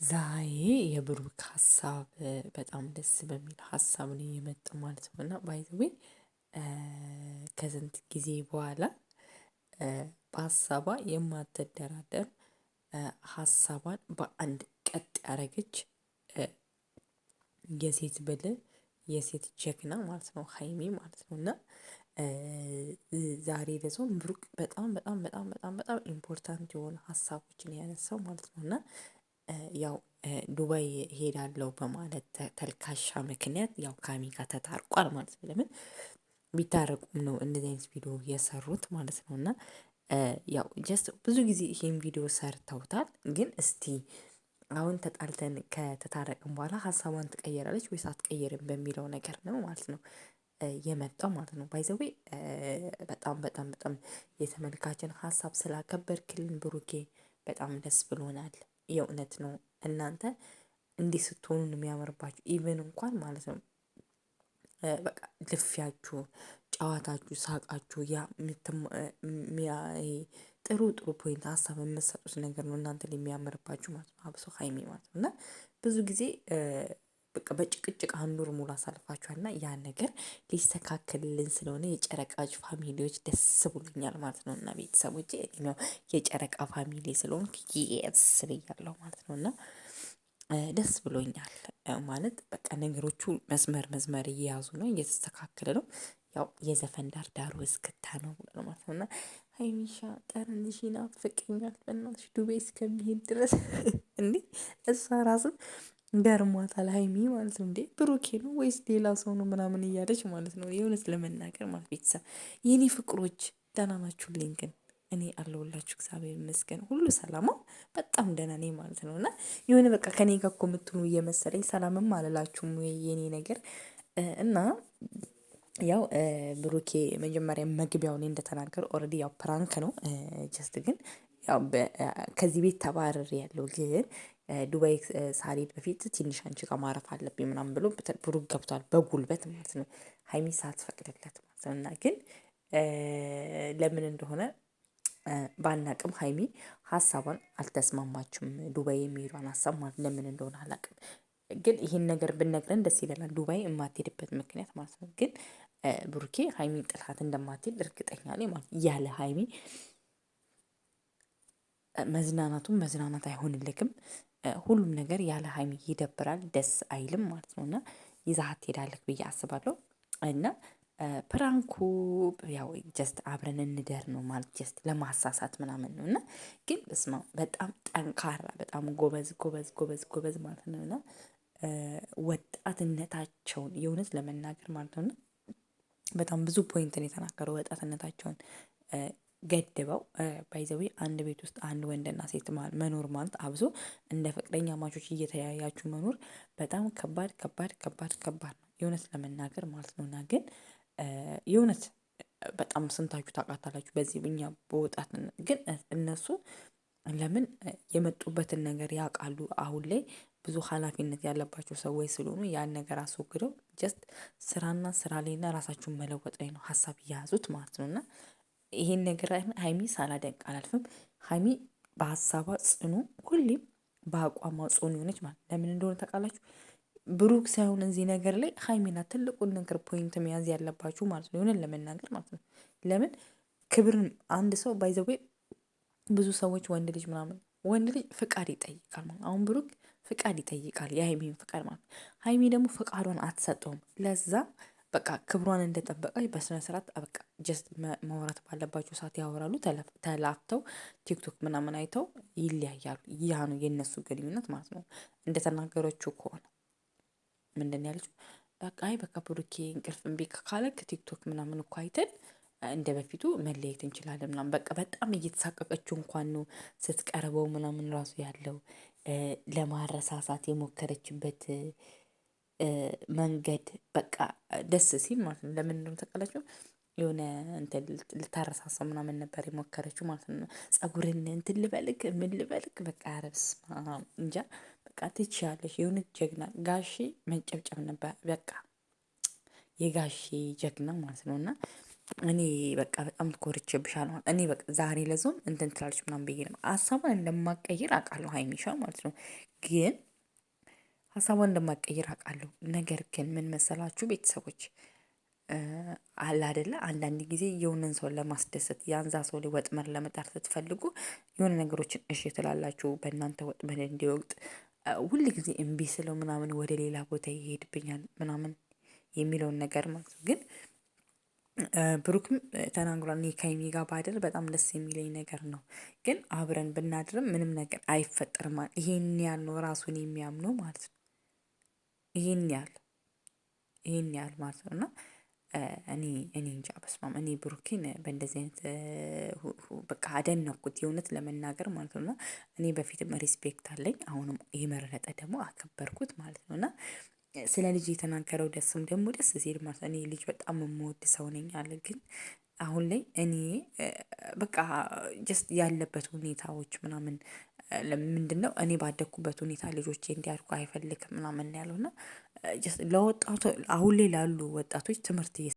ዛሬ የብሩክ ሀሳብ በጣም ደስ በሚል ሀሳብ ነው የመጣው ማለት ነው። እና ባይ ዘ ዌይ ከስንት ጊዜ በኋላ በሀሳቧ የማትደራደር ሀሳቧን በአንድ ቀጥ ያደረገች የሴት ብልህ የሴት ጀግና ማለት ነው ሀይሚ ማለት ነው። እና ዛሬ ደግሞ ብሩክ በጣም በጣም በጣም በጣም በጣም ኢምፖርታንት የሆኑ ሀሳቦችን ያነሳው ማለት ነው። እና ያው ዱባይ ሄዳለሁ በማለት ተልካሻ ምክንያት ያው ከሀይሚ ጋር ተታርቋል ማለት ነው። ለምን ቢታረቁም ነው እንደዚህ አይነት ቪዲዮ የሰሩት ማለት ነው። እና ያው ጀስት ብዙ ጊዜ ይሄን ቪዲዮ ሰርተውታል። ግን እስቲ አሁን ተጣልተን ከተታረቅን በኋላ ሀሳቧን ትቀየራለች ወይስ አትቀየርም በሚለው ነገር ነው ማለት ነው የመጣው ማለት ነው። ባይ ዘ ዌይ በጣም በጣም በጣም የተመልካችን ሀሳብ ስላከበርክልን ብሩኬ በጣም ደስ ብሎናል። የእውነት ነው እናንተ እንዲህ ስትሆኑ ነው የሚያምርባችሁ። ኢቨን እንኳን ማለት ነው በቃ ልፊያችሁ፣ ጨዋታችሁ፣ ሳቃችሁ ጥሩ ጥሩ ፖይንት ሀሳብ የምትሰጡት ነገር ነው እናንተ ላይ የሚያምርባችሁ ማለት ነው። አብሶ ሀይሚ ማለት ነው። እና ብዙ ጊዜ በቃ በጭቅጭቅ አንድ ወር ሙሉ አሳልፋችኋል እና ያን ነገር ሊስተካከልልን ስለሆነ የጨረቃዎች ፋሚሊዎች ደስ ብሎኛል ማለት ነው። እና ቤተሰቦቼ እኔም ያው የጨረቃ ፋሚሊ ስለሆንኩ የስ ብያለሁ ማለት ነው። እና ደስ ብሎኛል ማለት በቃ ነገሮቹ መስመር እየያዙ ነው፣ እየተስተካከለ ነው። ያው የዘፈን ዳርዳሩ እስክታ ነው ማለት ነው። እና ሀይሚሻ ጠረንሽ ይናፍቀኛል በእናትሽ ዱባይ እስከሚሄድ ድረስ እንዴ እሷ ራሱ ገርሟታል ሀይሚ ማለት ነው። እንዴ ብሩኬ ነው ወይስ ሌላ ሰው ነው ምናምን እያለች ማለት ነው። የእውነት ለመናገር ማለት ቤተሰብ የኔ ፍቅሮች ደህና ናችሁልኝ? ግን እኔ አለሁላችሁ እግዚአብሔር ይመስገን ሁሉ ሰላማ በጣም ደህና ነኝ ማለት ነው። እና የሆነ በቃ ከኔ ጋር እኮ የምትሆኑ እየመሰለኝ ሰላምም አልላችሁም ወይ የኔ ነገር እና ያው ብሩኬ መጀመሪያ መግቢያው ላይ እንደተናገረው ኦልሬዲ ያው ፕራንክ ነው። ጀስት ግን ያው ከዚህ ቤት ተባርሬያለሁ ግን ዱባይ ሳልሄድ በፊት ትንሽ አንቺ ጋር ማረፍ አለብኝ ምናምን ብሎ ብሩክ ገብቷል በጉልበት ማለት ነው። ሀይሚ ሳትፈቅድለት ማለት ነው። እና ግን ለምን እንደሆነ ባናቅም ሀይሚ ሀሳቧን አልተስማማችም ዱባይ የሚሄዷን ሀሳብ ማለት ለምን እንደሆነ አላውቅም። ግን ይሄን ነገር ብንነግረን ደስ ይለናል ዱባይ የማትሄድበት ምክንያት ማለት ነው። ግን ብሩኬ ሀይሚን ጥላት እንደማትሄድ እርግጠኛ ነኝ ማለት ያለ ሀይሚ መዝናናቱም መዝናናት አይሆንልክም። ሁሉም ነገር ያለ ሀይሚ ይደብራል፣ ደስ አይልም ማለት ነው። እና ይዛሀት ትሄዳለህ ብዬ አስባለሁ። እና ፕራንኩ ያው ጀስት አብረን እንደር ነው ማለት ጀስት ለማሳሳት ምናምን ነው። እና ግን በስመአብ በጣም ጠንካራ በጣም ጎበዝ ጎበዝ ጎበዝ ጎበዝ ማለት ነው። እና ወጣትነታቸውን የእውነት ለመናገር ማለት ነው እና በጣም ብዙ ፖይንትን የተናገረው ወጣትነታቸውን ገድበው ባይ ዘ ዌይ አንድ ቤት ውስጥ አንድ ወንድና ሴት መኖር ማለት አብሶ እንደ ፍቅረኛ ማቾች እየተያያችሁ መኖር በጣም ከባድ ከባድ ከባድ ከባድ ነው የእውነት ለመናገር ማለት ነው። እና ግን የእውነት በጣም ስንታችሁ ታውቃታላችሁ በዚህ እኛ በወጣት ግን እነሱ ለምን የመጡበትን ነገር ያውቃሉ። አሁን ላይ ብዙ ሀላፊነት ያለባቸው ሰዎች ስለሆኑ ያን ነገር አስወግደው ጀስት ስራና ስራ ላይና ራሳቸውን መለወጥ ላይ ነው ሀሳብ የያዙት ማለት ነው። እና ይሄን ነገር ሀይሚ ሳላደንቅ አላልፍም። ሀይሚ በሀሳቧ ጽኑ፣ ሁሌም በአቋሟ ጽኑ የሆነች ማለት ለምን እንደሆነ ታውቃላችሁ? ብሩክ ሳይሆን እዚህ ነገር ላይ ሀይሚ ናት ትልቁን ነገር ፖይንት መያዝ ያለባችሁ ማለት ነው። የሆነን ለመናገር ማለት ነው። ለምን ክብርን አንድ ሰው ባይ ዘ ዌይ ብዙ ሰዎች ወንድ ልጅ ምናምን ወንድ ልጅ ፍቃድ ይጠይቃል ማለት አሁን ብሩክ ፍቃድ ይጠይቃል የሀይሚን ፍቃድ ማለት ነው። ሀይሚ ደግሞ ፍቃዷን አትሰጠውም። ለዛ በቃ ክብሯን እንደጠበቀች በስነ ስርዓት በቃ ጀስት ማውራት ባለባቸው ሰዓት ያወራሉ። ተላፍተው ቲክቶክ ምናምን አይተው ይለያያሉ። ያ ነው የነሱ ግንኙነት ማለት ነው። እንደተናገረችው ከሆነ ምንድን ነው ያለችው? በቃ አይ በቃ ብሩኬ እንቅልፍ እምቢ ካለክ ቲክቶክ ምናምን እኮ አይተን እንደ በፊቱ መለየት እንችላለን ምናምን በቃ በጣም እየተሳቀቀችው እንኳን ነው ስትቀርበው ምናምን ራሱ ያለው ለማረሳሳት የሞከረችበት መንገድ በቃ ደስ ሲል ማለት ነው። ለምን እንደሆነ ታውቃላችሁ? የሆነ እንትን ልታረሳሳው ምናምን ነበር የሞከረችው ማለት ነው። ፀጉርን እንትን ልበልክ ምን ልበልክ በቃ ኧረ በስመአብ እንጃ በቃ ትችያለሽ የሆነች ጀግና ጋሼ መንጨብጨብ ነበር በቃ የጋሼ ጀግና ማለት ነው። እና እኔ በቃ በጣም ኮርቼብሻለሁ ማለት እኔ በቃ ዛሬ ለዞም እንትን ትላለች ምናምን ብዬ ነው ሀሳቧን እንደማቀይር አውቃለሁ ሀይሚሻ ማለት ነው። ግን ሀሳቧን እንደማቀይር አውቃለሁ። ነገር ግን ምን መሰላችሁ ቤተሰቦች አለ አይደለ አንዳንድ ጊዜ የሆነን ሰው ለማስደሰት ያንዛ ሰው ላይ ወጥመድ ለመጣር ስትፈልጉ የሆነ ነገሮችን እሺ ትላላችሁ በእናንተ ወጥመድ እንዲወቅጥ ሁል ጊዜ እምቢ ስለው ምናምን ወደ ሌላ ቦታ ይሄድብኛል ምናምን የሚለውን ነገር ማለት ነው። ግን ብሩክም ተናግሯል እኔ ከሀይሚ ጋር ባድር በጣም ደስ የሚለኝ ነገር ነው። ግን አብረን ብናድርም ምንም ነገር አይፈጠርም ማለት ይሄን ያህል ነው ራሱን የሚያምነው ማለት ነው። ይሄን ያህል ማለት ነው። እና እኔ እንጃ በስመአብ እኔ ብሩኬን በእንደዚህ አይነት በቃ አደነቅኩት የእውነት ለመናገር ማለት ነው። እና እኔ በፊትም ሪስፔክት አለኝ አሁንም የመረጠ ደግሞ አከበርኩት ማለት ነው። እና ስለ ልጅ የተናገረው ደስም ደግሞ ደስ ሲል ማለት እኔ ልጅ በጣም የምወድ ሰው ነኝ አለ። ግን አሁን ላይ እኔ በቃ ጀስት ያለበት ሁኔታዎች ምናምን ለምንድነው እኔ ባደግኩበት ሁኔታ ልጆቼ እንዲያድጉ አይፈልግም ምናምን ያለው እና ጀስት ለወጣቱ አሁን ላይ ላሉ ወጣቶች ትምህርት